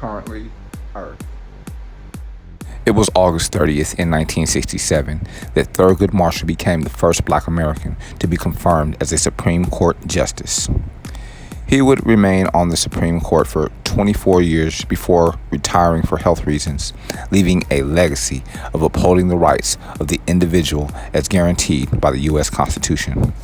currently Earth. It was August 30th in 1967 that Thurgood Marshall became the first Black American to be confirmed as a Supreme Court justice. He would remain on the Supreme Court for 24 years before retiring for health reasons, leaving a legacy of upholding the rights of the individual as guaranteed by the U.S. Constitution.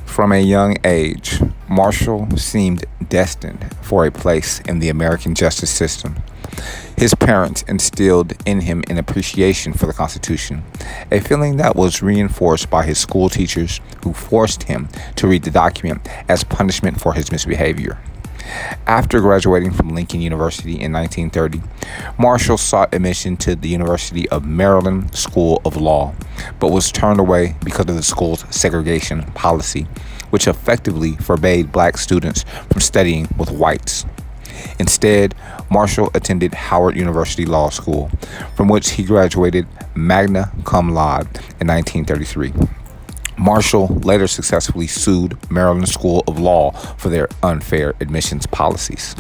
From a young age, Marshall seemed destined for a place in the American justice system. His parents instilled in him an appreciation for the Constitution, a feeling that was reinforced by his school teachers who forced him to read the document as punishment for his misbehavior. After graduating from Lincoln University in 1930, Marshall sought admission to the University of Maryland School of Law, but was turned away because of the school's segregation policy, which effectively forbade Black students from studying with whites. Instead, Marshall attended Howard University Law School, from which he graduated magna cum laude in 1933. Marshall later successfully sued Maryland School of Law for their unfair admissions policies.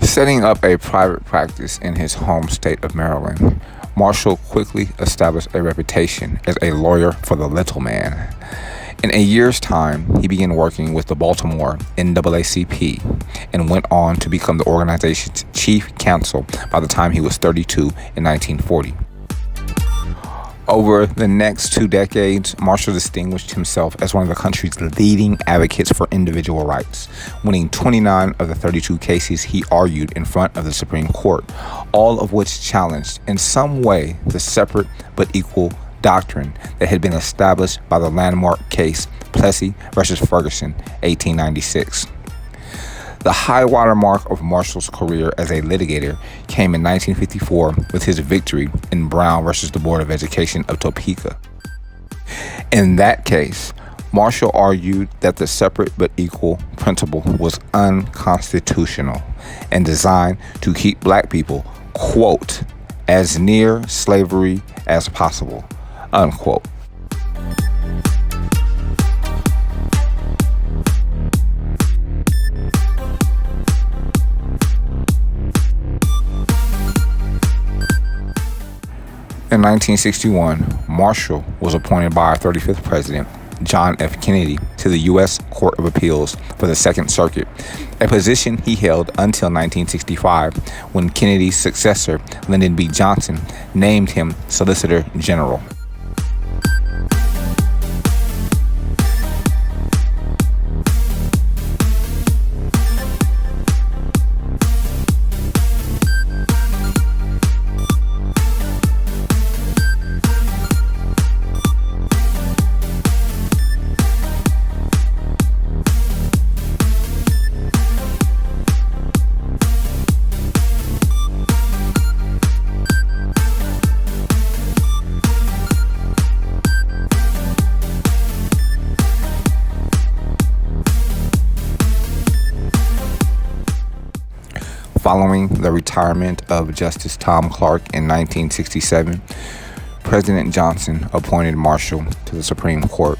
Setting up a private practice in his home state of Maryland, Marshall quickly established a reputation as a lawyer for the little man. In a year's time, he began working with the Baltimore NAACP and went on to become the organization's chief counsel by the time he was 32 in 1940. Over the next 2 decades, Marshall distinguished himself as one of the country's leading advocates for individual rights, winning 29 of the 32 cases he argued in front of the Supreme Court, all of which challenged in some way the separate but equal doctrine that had been established by the landmark case Plessy v. Ferguson, 1896. The high water mark of Marshall's career as a litigator came in 1954 with his victory in Brown v. the Board of Education of Topeka. In that case, Marshall argued that the separate but equal principle was unconstitutional and designed to keep Black people, quote, as near slavery as possible, unquote. In 1961, Marshall was appointed by our 35th president, John F. Kennedy, to the U.S. Court of Appeals for the Second Circuit, a position he held until 1965, when Kennedy's successor, Lyndon B. Johnson, named him Solicitor General. Following the retirement of Justice Tom Clark in 1967, President Johnson appointed Marshall to the Supreme Court,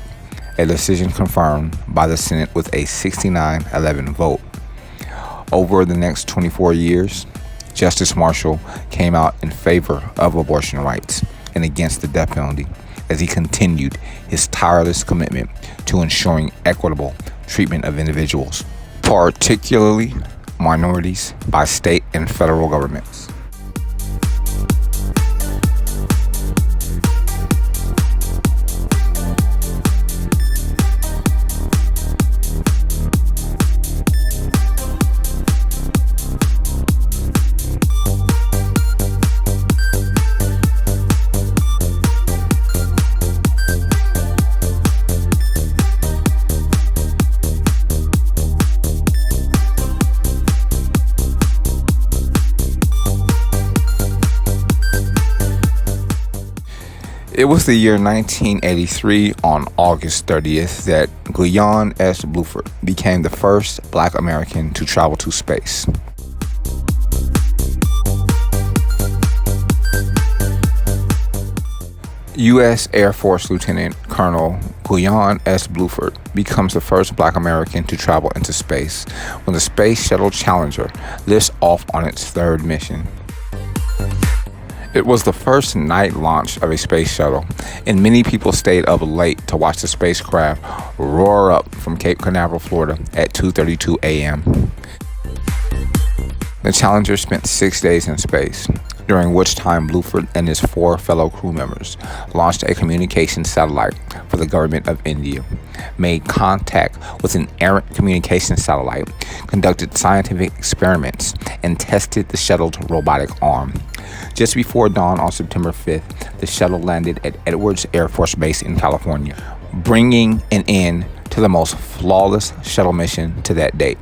a decision confirmed by the Senate with a 69-11 vote. Over the next 24 years, Justice Marshall came out in favor of abortion rights and against the death penalty as he continued his tireless commitment to ensuring equitable treatment of individuals, particularly minorities, by state and federal governments. It was the year 1983 on August 30th that Guion S. Bluford became the first Black American to travel to space. U.S. Air Force Lieutenant Colonel Guion S. Bluford becomes the first Black American to travel into space when the Space Shuttle Challenger lifts off on its third mission. It was the first night launch of a space shuttle, and many people stayed up late to watch the spacecraft roar up from Cape Canaveral, Florida at 2:32 a.m. The Challenger spent 6 days in space, during which time Bluford and his 4 fellow crew members launched a communication satellite for the government of India, made contact with an errant communication satellite, conducted scientific experiments, and tested the shuttle's robotic arm. Just before dawn on September 5th, the shuttle landed at Edwards Air Force Base in California, bringing an end to the most flawless shuttle mission to that date.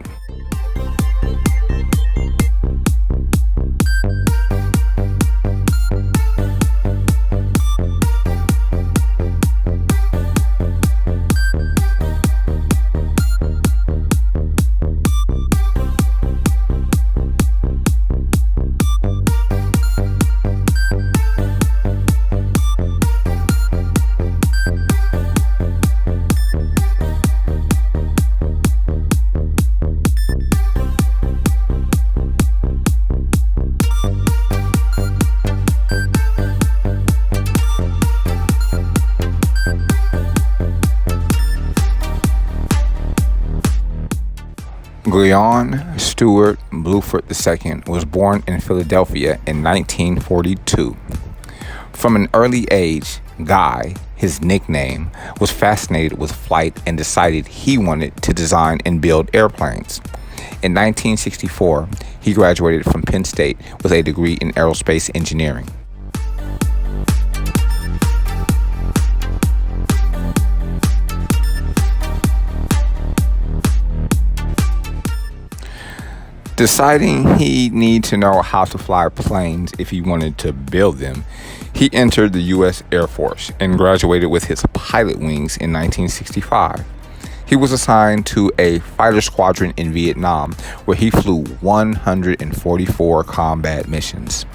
Guion Stewart Bluford II was born in Philadelphia in 1942. From an early age, Guy, his nickname, was fascinated with flight and decided he wanted to design and build airplanes. In 1964, he graduated from Penn State with a degree in aerospace engineering. Deciding he'd need to know how to fly planes if he wanted to build them, he entered the U.S. Air Force and graduated with his pilot wings in 1965. He was assigned to a fighter squadron in Vietnam, where he flew 144 combat missions.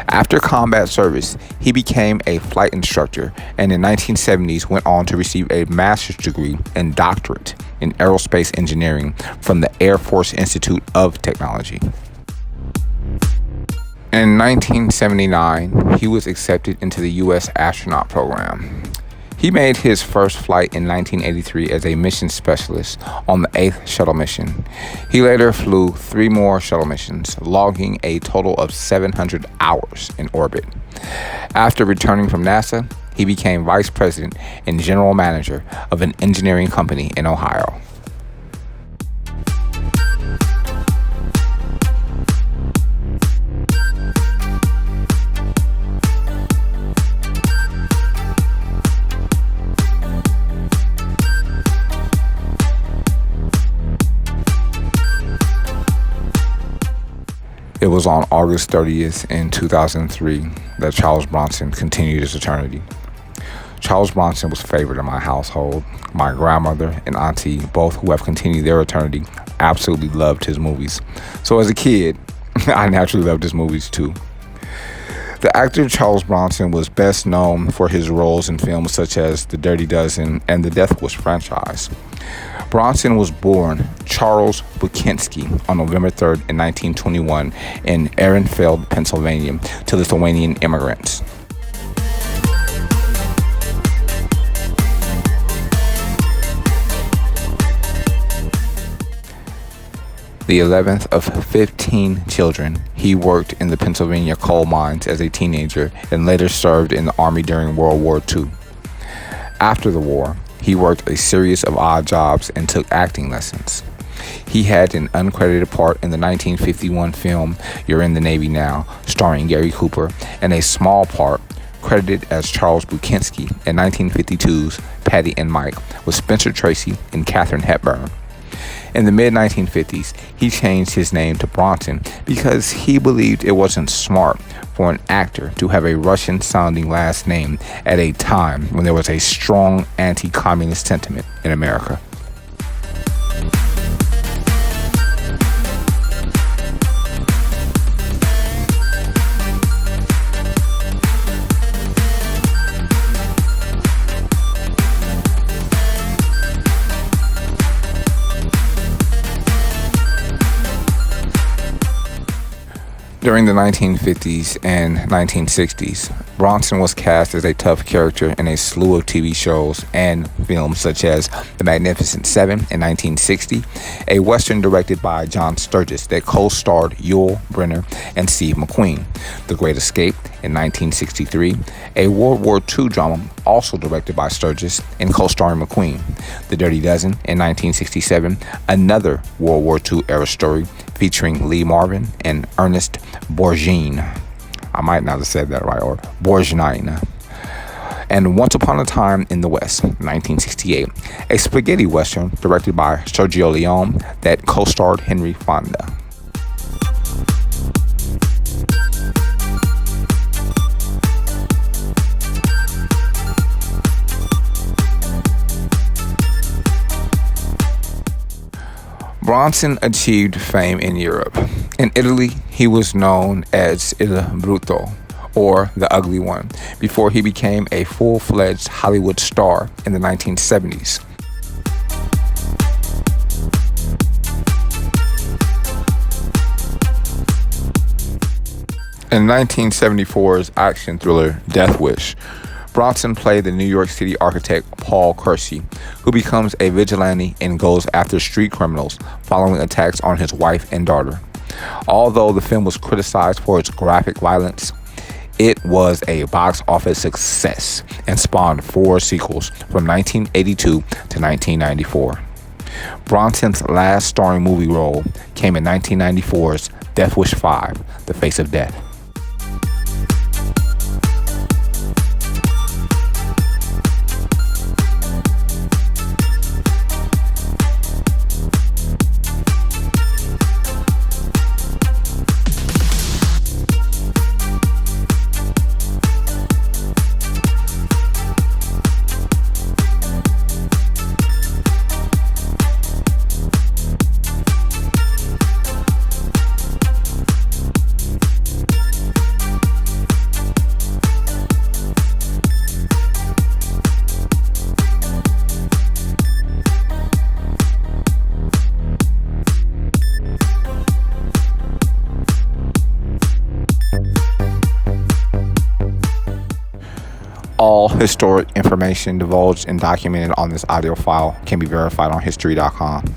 After combat service, he became a flight instructor and in the 1970s went on to receive a master's degree and doctorate in aerospace engineering from the Air Force Institute of Technology. In 1979, he was accepted into the U.S. astronaut program. He made his first flight in 1983 as a mission specialist on the 8th shuttle mission. He later flew 3 more shuttle missions, logging a total of 700 hours in orbit. After returning from NASA, he became vice president and general manager of an engineering company in Ohio. It was on August 30th in 2003 that Charles Bronson continued his eternity. Charles Bronson was favored in my household. My grandmother and auntie, both who have continued their eternity, absolutely loved his movies. So as a kid, I naturally loved his movies too. The actor Charles Bronson was best known for his roles in films such as The Dirty Dozen and the Death Wish franchise. Bronson was born Charles Bukinski on November 3rd in 1921 in Ehrenfeld, Pennsylvania, to Lithuanian immigrants. The 11th of 15 children, he worked in the Pennsylvania coal mines as a teenager and later served in the Army during World War II. After the war, he worked a series of odd jobs and took acting lessons. He had an uncredited part in the 1951 film You're in the Navy Now, starring Gary Cooper, and a small part, credited as Charles Bukinski, in 1952's Patty and Mike with Spencer Tracy and Katharine Hepburn. In the mid-1950s, he changed his name to Bronson because he believed it wasn't smart for an actor to have a Russian-sounding last name at a time when there was a strong anti-communist sentiment in America. During the 1950s and 1960s, Bronson was cast as a tough character in a slew of TV shows and films such as The Magnificent Seven in 1960, a Western directed by John Sturges that co-starred Yul Brynner and Steve McQueen, The Great Escape in 1963, a World War II drama also directed by Sturges and co-starring McQueen, The Dirty Dozen in 1967, another World War II era story featuring Lee Marvin and Ernest Borgnine. I might not have said that right, or Borgnine. And Once Upon a Time in the West, 1968, a spaghetti western directed by Sergio Leone that co-starred Henry Fonda. Bronson achieved fame in Europe. In Italy, he was known as Il Brutto, or the Ugly One, before he became a full-fledged Hollywood star in the 1970s. In 1974's action thriller Death Wish, Bronson played the New York City architect Paul Kersey, who becomes a vigilante and goes after street criminals following attacks on his wife and daughter. Although the film was criticized for its graphic violence, it was a box office success and spawned 4 sequels from 1982 to 1994. Bronson's last starring movie role came in 1994's Death Wish 5, The Face of Death. All historic information divulged and documented on this audio file can be verified on History.com.